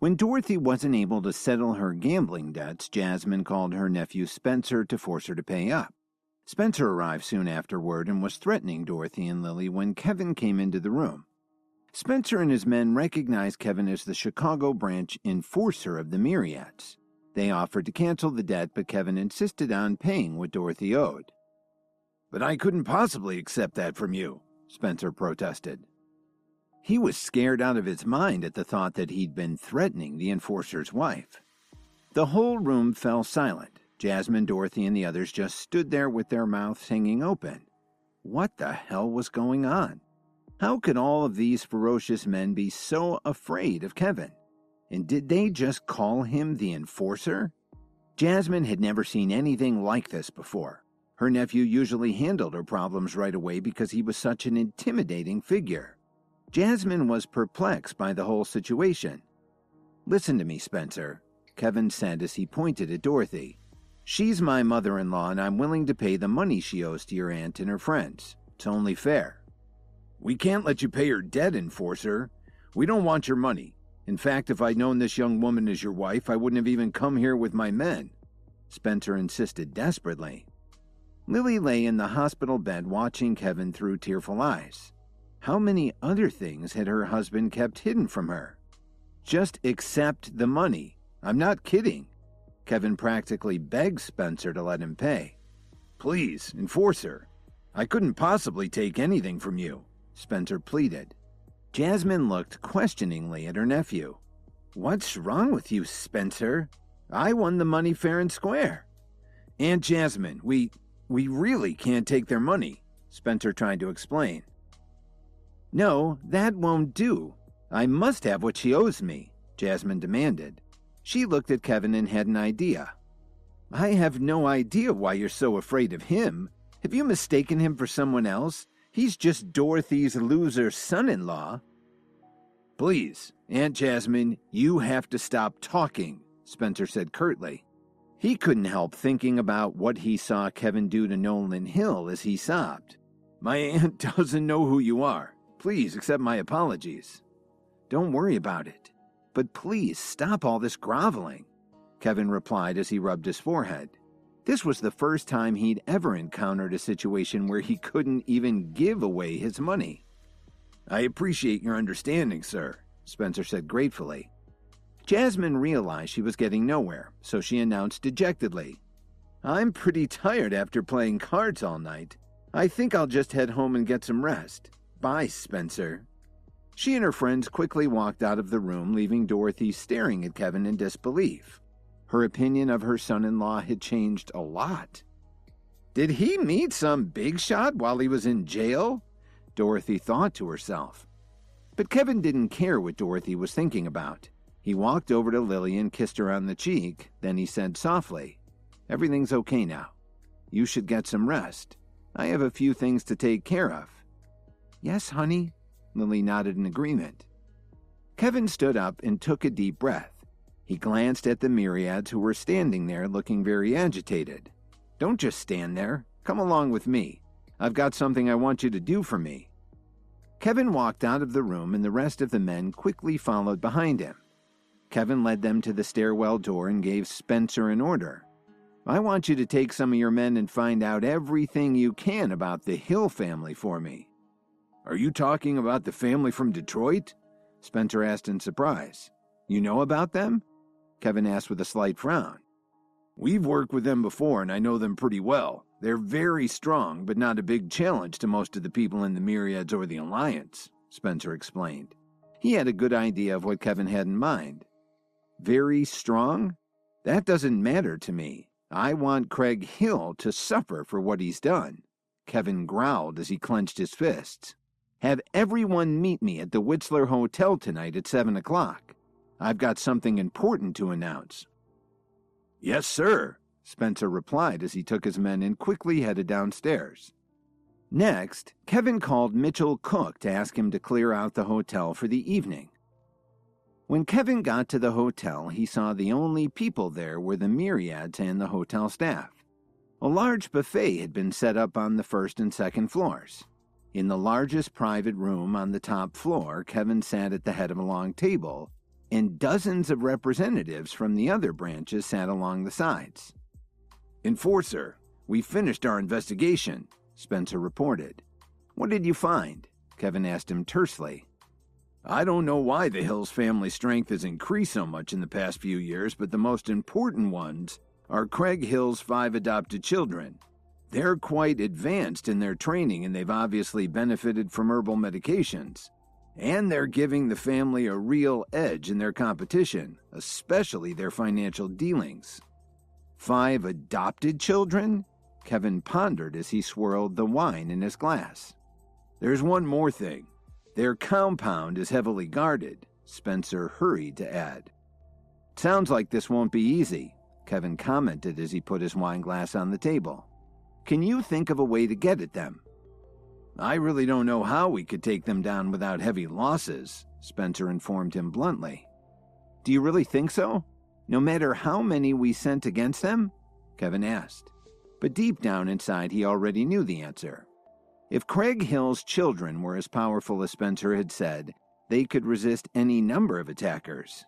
When Dorothy wasn't able to settle her gambling debts, Jasmine called her nephew Spencer to force her to pay up. Spencer arrived soon afterward and was threatening Dorothy and Lily when Kevin came into the room. Spencer and his men recognized Kevin as the Chicago branch enforcer of the Myriads. They offered to cancel the debt, but Kevin insisted on paying what Dorothy owed. "But I couldn't possibly accept that from you," Spencer protested. He was scared out of his mind at the thought that he'd been threatening the enforcer's wife. The whole room fell silent. Jasmine, Dorothy, and the others just stood there with their mouths hanging open. What the hell was going on? How could all of these ferocious men be so afraid of Kevin? And did they just call him the enforcer? Jasmine had never seen anything like this before. Her nephew usually handled her problems right away because he was such an intimidating figure. Jasmine was perplexed by the whole situation. "Listen to me, Spencer," Kevin said as he pointed at Dorothy. "She's my mother-in-law, and I'm willing to pay the money she owes to your aunt and her friends. It's only fair." "We can't let you pay her debt, enforcer. We don't want your money. In fact, if I'd known this young woman is your wife, I wouldn't have even come here with my men," Spencer insisted desperately. Lily lay in the hospital bed watching Kevin through tearful eyes. How many other things had her husband kept hidden from her? "Just accept the money. I'm not kidding." Kevin practically begged Spencer to let him pay. "Please, enforcer. I couldn't possibly take anything from you," Spencer pleaded. Jasmine looked questioningly at her nephew. "What's wrong with you, Spencer? I won the money fair and square." "Aunt Jasmine, we really can't take their money," Spencer tried to explain. "No, that won't do. I must have what she owes me," Jasmine demanded. She looked at Kevin and had an idea. "I have no idea why you're so afraid of him. Have you mistaken him for someone else? He's just Dorothy's loser son-in-law." "Please, Aunt Jasmine, you have to stop talking," Spencer said curtly. He couldn't help thinking about what he saw Kevin do to Nolan Hill as he sobbed. "My aunt doesn't know who you are. Please accept my apologies." "Don't worry about it. But please stop all this groveling," Kevin replied as he rubbed his forehead. This was the first time he'd ever encountered a situation where he couldn't even give away his money. "I appreciate your understanding, sir," Spencer said gratefully. Jasmine realized she was getting nowhere, so she announced dejectedly, "I'm pretty tired after playing cards all night. I think I'll just head home and get some rest. Bye, Spencer." She and her friends quickly walked out of the room, leaving Dorothy staring at Kevin in disbelief. Her opinion of her son-in-law had changed a lot. Did he meet some big shot while he was in jail? Dorothy thought to herself. But Kevin didn't care what Dorothy was thinking about. He walked over to Lily and kissed her on the cheek. Then he said softly, "Everything's okay now. You should get some rest. I have a few things to take care of." "Yes, honey," Lily nodded in agreement. Kevin stood up and took a deep breath. He glanced at the Myriads who were standing there looking very agitated. "Don't just stand there. Come along with me. I've got something I want you to do for me." Kevin walked out of the room and the rest of the men quickly followed behind him. Kevin led them to the stairwell door and gave Spencer an order. "I want you to take some of your men and find out everything you can about the Hill family for me." "Are you talking about the family from Detroit?" Spencer asked in surprise. "You know about them?" Kevin asked with a slight frown. "We've worked with them before and I know them pretty well. They're very strong, but not a big challenge to most of the people in the Myriads or the Alliance," Spencer explained. He had a good idea of what Kevin had in mind. "Very strong? That doesn't matter to me. I want Craig Hill to suffer for what he's done," Kevin growled as he clenched his fists. "Have everyone meet me at the Whistler Hotel tonight at 7 o'clock. I've got something important to announce." "Yes, sir," Spencer replied as he took his men and quickly headed downstairs. Next, Kevin called Mitchell Cook to ask him to clear out the hotel for the evening. When Kevin got to the hotel, he saw the only people there were the Myriads and the hotel staff. A large buffet had been set up on the first and second floors. In the largest private room on the top floor, Kevin sat at the head of a long table, and dozens of representatives from the other branches sat along the sides. "Enforcer, we finished our investigation," Spencer reported. "What did you find?" Kevin asked him tersely. "I don't know why the Hills family strength has increased so much in the past few years, but the most important ones are Craig Hill's 5 adopted children. They're quite advanced in their training, and they've obviously benefited from herbal medications. And they're giving the family a real edge in their competition, especially their financial dealings." 5 adopted children? Kevin pondered as he swirled the wine in his glass. "There's one more thing. Their compound is heavily guarded," Spencer hurried to add. "Sounds like this won't be easy," Kevin commented as he put his wine glass on the table. "Can you think of a way to get at them?" "I really don't know how we could take them down without heavy losses," Spencer informed him bluntly. "Do you really think so? No matter how many we sent against them?" Kevin asked. But deep down inside he already knew the answer. If Craig Hill's children were as powerful as Spencer had said, they could resist any number of attackers.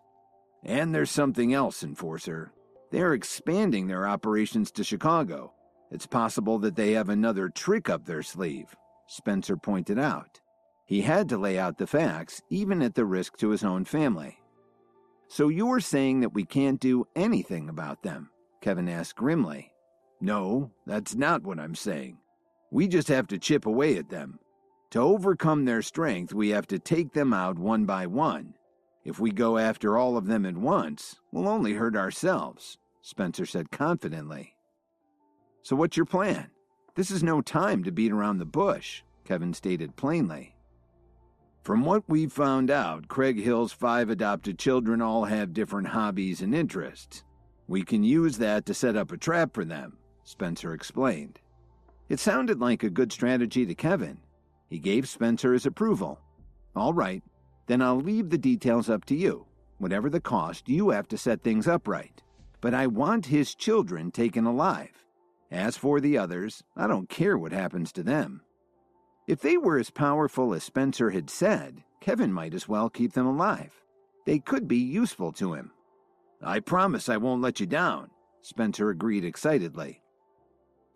"And there's something else, Enforcer. They're expanding their operations to Chicago. It's possible that they have another trick up their sleeve," Spencer pointed out. He had to lay out the facts, even at the risk to his own family. "So you're saying that we can't do anything about them?" Kevin asked grimly. "No, that's not what I'm saying. We just have to chip away at them. To overcome their strength, we have to take them out one by one. If we go after all of them at once, we'll only hurt ourselves," Spencer said confidently. "So what's your plan? This is no time to beat around the bush," Kevin stated plainly. "From what we've found out, Craig Hill's 5 adopted children all have different hobbies and interests. We can use that to set up a trap for them," Spencer explained. It sounded like a good strategy to Kevin. He gave Spencer his approval. "All right, then I'll leave the details up to you. Whatever the cost, you have to set things up right. But I want his children taken alive. As for the others, I don't care what happens to them." If they were as powerful as Spencer had said, Kevin might as well keep them alive. They could be useful to him. "I promise I won't let you down," Spencer agreed excitedly.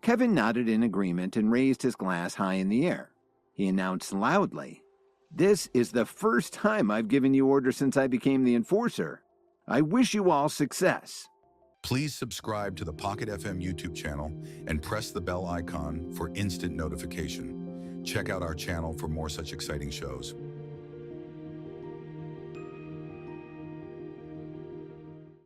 Kevin nodded in agreement and raised his glass high in the air. He announced loudly, "This is the first time I've given you orders since I became the Enforcer. I wish you all success." Please subscribe to the Pocket FM YouTube channel and press the bell icon for instant notification. Check out our channel for more such exciting shows.